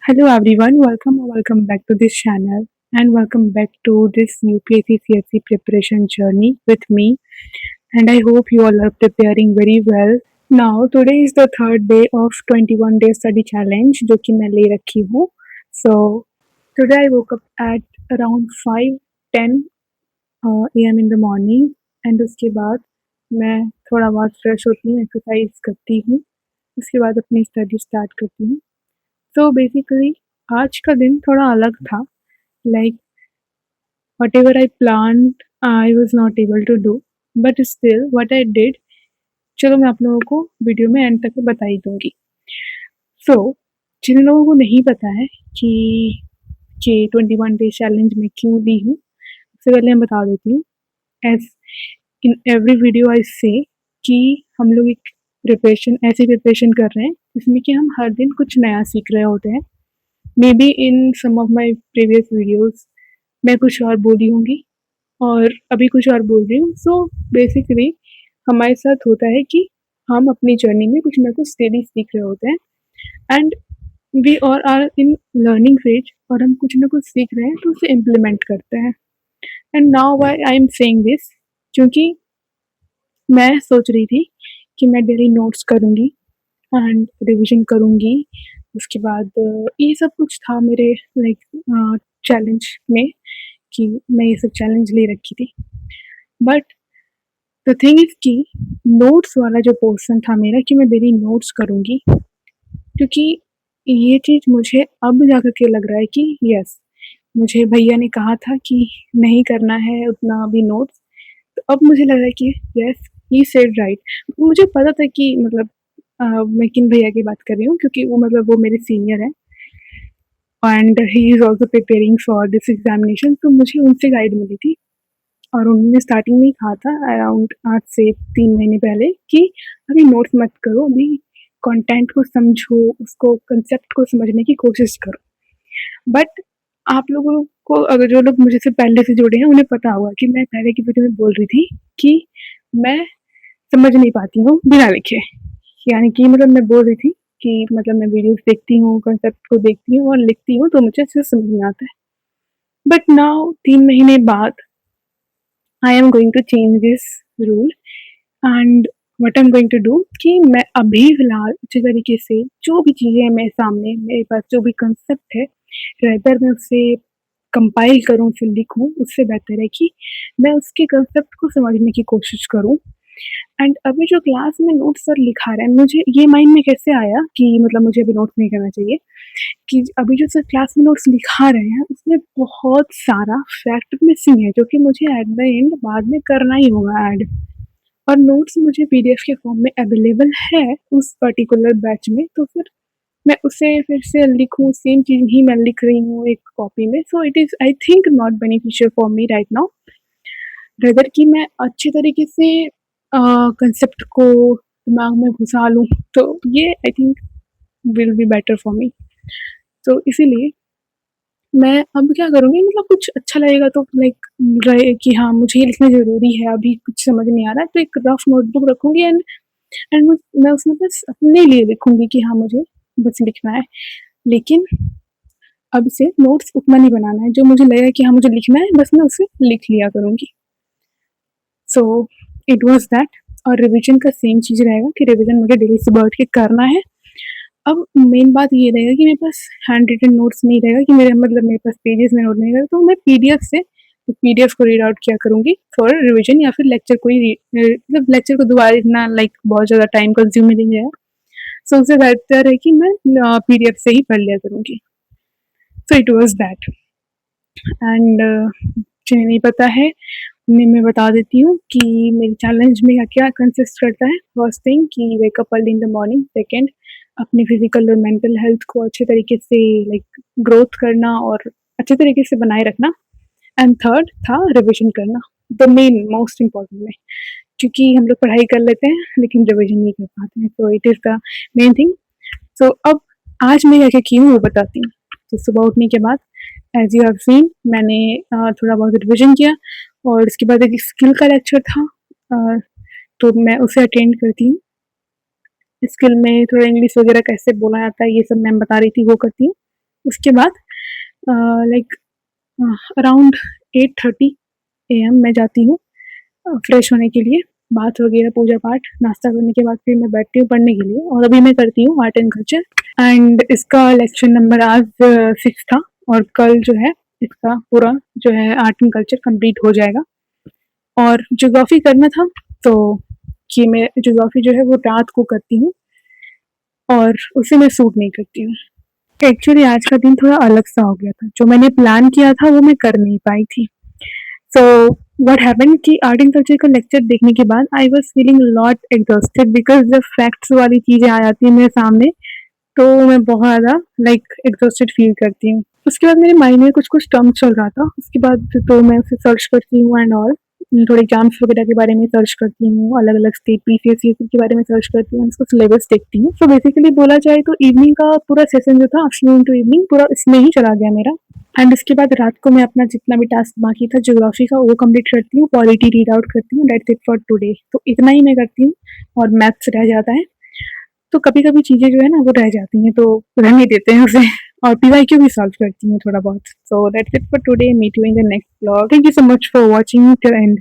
Hello everyone, welcome back to this channel and welcome back to this UPSC CSC preparation journey with me, and I hope you all are preparing very well. Now today is the third day of 21 day study challenge जो कि मैं ले रखी हूँ. So today I woke up at around 5:10 AM in the morning and उसके बाद मैं थोड़ा बहुत फ्रेश होती हूँ, एक्सरसाइज करती हूँ, उसके बाद अपनी स्टडी स्टार्ट करती हूँ. तो बेसिकली आज का दिन थोड़ा अलग था. Like whatever I plan I was not able to do, but still what I did, चलो मैं आप लोगों को वीडियो में एंड तक बता ही दूंगी. सो जिन लोगों को नहीं पता है कि 21 डे चैलेंज में क्यों ली हूँ, उससे पहले मैं बता देती हूँ. As in every video I say कि हम लोग एक ऐसी प्रिपरेशन कर रहे हैं जिसमें कि हम हर दिन कुछ नया सीख रहे होते हैं. Maybe in some of my previous videos मैं कुछ और बोली होंगी और अभी कुछ और बोल रही हूँ. सो बेसिकली हमारे साथ होता है कि हम अपनी जर्नी में कुछ ना कुछ डेली सीख रहे होते हैं एंड वी और आर इन लर्निंग फेज, और हम कुछ ना कुछ सीख रहे हैं तो उसे इम्प्लीमेंट करते हैं. And now why I am saying this, क्योंकि मैं सोच रही थी कि मैं डेली नोट्स करूँगी एंड रिविजन करूँगी. उसके बाद ये सब कुछ था मेरे लाइक चैलेंज में कि मैं ये सब चैलेंज ले रखी थी. बट द थिंग इज़ कि नोट्स वाला जो पोर्शन था मेरा कि मैं डेली नोट्स करूँगी, क्योंकि ये चीज़ मुझे अब जाकर के लग रहा है कि यस, मुझे भैया ने कहा था कि नहीं करना है उतना अभी नोट्स, तो अब मुझे लग रहा है कि यस, ही सेड राइट. मुझे पता था कि मतलब मैं किन भैया की बात कर रही हूँ, क्योंकि वो मतलब वो मेरे सीनियर हैं and he is also preparing for this examination. तो मुझे उनसे गाइड मिली थी और उन्होंने स्टार्टिंग में ही कहा था अराउंड आज से 3 महीने पहले कि अभी नोट्स मत करो, अभी कंटेंट को समझो, उसको कंसेप्ट को समझने की कोशिश करो. बट आप लोगों को, अगर जो लोग मुझे से पहले से जुड़े हैं, उन्हें पता होगा कि मैं पहले की वीडियो में बोल रही थी कि मैं समझ नहीं पाती हूँ बिना लिखे. यानी कि मतलब मैं बोल रही थी कि मतलब मैं वीडियोस देखती हूँ, कंसेप्ट को देखती हूँ और लिखती हूँ तो मुझे अच्छे से समझ में आता है. बट नाउ 3 महीने बाद I am going to change this rule and what I am going to do कि मैं अभी फ़िलहाल अच्छे तरीके से जो भी चीज़ें हैं मेरे सामने, मेरे पास जो भी कंसेप्ट है, रेदर मैं उसे कंपाइल करूँ फिर लिखूँ, उससे बेहतर है कि मैं उसके कंसेप्ट को समझने की कोशिश करूँ. एंड अभी जो क्लास में नोट्स सर लिखा रहे हैं, मुझे ये माइंड में कैसे आया कि मतलब मुझे अभी नोट्स नहीं करना चाहिए, कि अभी जो सर क्लास में नोट्स लिखा रहे हैं उसमें बहुत सारा फैक्ट मिसिंग है जो कि मुझे एट द एंड बाद में करना ही होगा ऐड. और नोट्स मुझे पीडीएफ के फॉर्म में अवेलेबल है उस पर्टिकुलर बैच में, तो फिर मैं उसे फिर से लिखूँ, सेम चीज़ ही मैं लिख रही हूँ एक कॉपी में. सो it is I think not beneficial for me right now, rather कि मैं अच्छी तरीके से कंसेप्ट को दिमाग में घुसा लूँ, तो ये I think will be better for me. तो इसीलिए मैं अब क्या करूँगी, मतलब कुछ अच्छा लगेगा तो लाइक रहे कि हाँ मुझे ये लिखना ज़रूरी है, अभी कुछ समझ नहीं आ रहा है, तो एक रफ नोटबुक रखूँगी एंड मैं उसमें बस अपने लिए लिखूँगी कि हाँ मुझे बस लिखना है. लेकिन अब से नोट्स उतना नहीं बनाना है, जो मुझे लगेगा कि हाँ मुझे लिखना है बस मैं उसे लिख लिया करूँगी. So it was that. और रिविजन का सेम चीज़ रहेगा कि रिविजन मुझे डेली सुबह उठ के करना है. अब मेन बात ये रहेगा कि मेरे पास हैंड रिटन नोट्स नहीं रहेगा, कि मेरे पास पेजेस में नोट नहीं रहेगा, तो मैं पीडीएफ से पीडीएफ को रीड आउट किया करूँगी फॉर रिविजन, या फिर लेक्चर को ही मतलब लेक्चर को दोबारा इतना लाइक बहुत ज़्यादा टाइम कंज्यूम नहीं जाएगा. सो उससे बेहतर है कि मैं पीडीएफ से ही पढ़ लिया करूँगी. So it was that. And जिन्हें नहीं पता है उन्हें मैं बता देती हूँ कि मेरे चैलेंज में क्या क्या कंसिस्ट करता है. फर्स्ट थिंग कि wake up early in the morning. Second, अपनी फिजिकल और मेंटल हेल्थ को अच्छे तरीके से लाइक ग्रोथ करना और अच्छे तरीके से बनाए रखना. एंड थर्ड था रिविजन करना, द मेन मोस्ट इम्पॉर्टेंट में, क्योंकि हम लोग पढ़ाई कर लेते हैं लेकिन रिविजन नहीं कर पाते हैं. So it is the main thing. So अब आज मैं क्या क्या की हूँ वो बताती हूँ. तो सुबह उठने के बाद एज यू हैव सीन मैंने थोड़ा बहुत रिविजन किया और उसके बाद एक स्किल का लेक्चर था, तो मैं उसे अटेंड करती हूँ. स्किल में थोड़ा इंग्लिश वगैरह कैसे बोला जाता है ये सब मैम बता रही थी, वो करती हूँ. उसके बाद लाइक अराउंड 8:30 AM मैं जाती हूँ फ्रेश होने के लिए, बाथ वगैरह, पूजा पाठ, नाश्ता करने के बाद फिर मैं बैठती हूँ पढ़ने के लिए, और अभी मैं करती हूँ आर्ट एंड कल्चर। एंड इसका लेक्चर नंबर आज 6 था, और कल जो है इसका पूरा जो है आर्ट एंड कल्चर कंप्लीट हो जाएगा। और ज्योग्राफी करना था, तो कि मैं ज्योग्राफी जो है वो रात को करती हूँ और उसे मैं सूट नहीं करती हूँ। एक्चुअली आज का दिन थोड़ा अलग सा हो गया था, जो मैंने प्लान किया था वो मैं कर नहीं पाई थी। सो व्हाट हैपेंड कि आर्ट एंड कल्चर का लेक्चर देखने के बाद I was feeling lot exhausted, because जब फैक्ट्स वाली चीज़ें आ जाती हैं मेरे सामने, तो मैं बहुत ज़्यादा लाइक एग्जॉस्टेड फील करती हूँ। उसके बाद मेरे माइंड में कुछ-कुछ टर्म चल रहा था, उसके बाद तो मैं उसे सर्च करती हूँ एंड ऑल। थोड़े एग्ज़ाम्स वगैरह के बारे में सर्च करती हूँ, अलग-अलग स्टेट पीसीएस ये सब के बारे में सर्च करती हूँ, इसका सिलेबस देखती हूँ। सो बेसिकली बोला जाए तो इवनिंग का पूरा सेशन जो था, आफ्टरनून टू इवनिंग पूरा इसमें ही चला गया मेरा। एंड उसके बाद रात को मैं अपना जितना भी टास्क बाकी था ज्योग्राफी का वो कंप्लीट करती हूँ, पॉलिटी रीड आउट करती हूँ, दैट्स इट फॉर टुडे। तो इतना ही मैं करती हूँ, और मैथ्स रह जाता है। तो कभी-कभी चीज़ें जो है ना वो रह जाती हैं, तो रहने देते हैं उसे, और पीवाईक्यू भी सॉल्व करती हूँ थोड़ा बहुत। So that's it for today, meet you in the next vlog. Thank you so much for watching till and.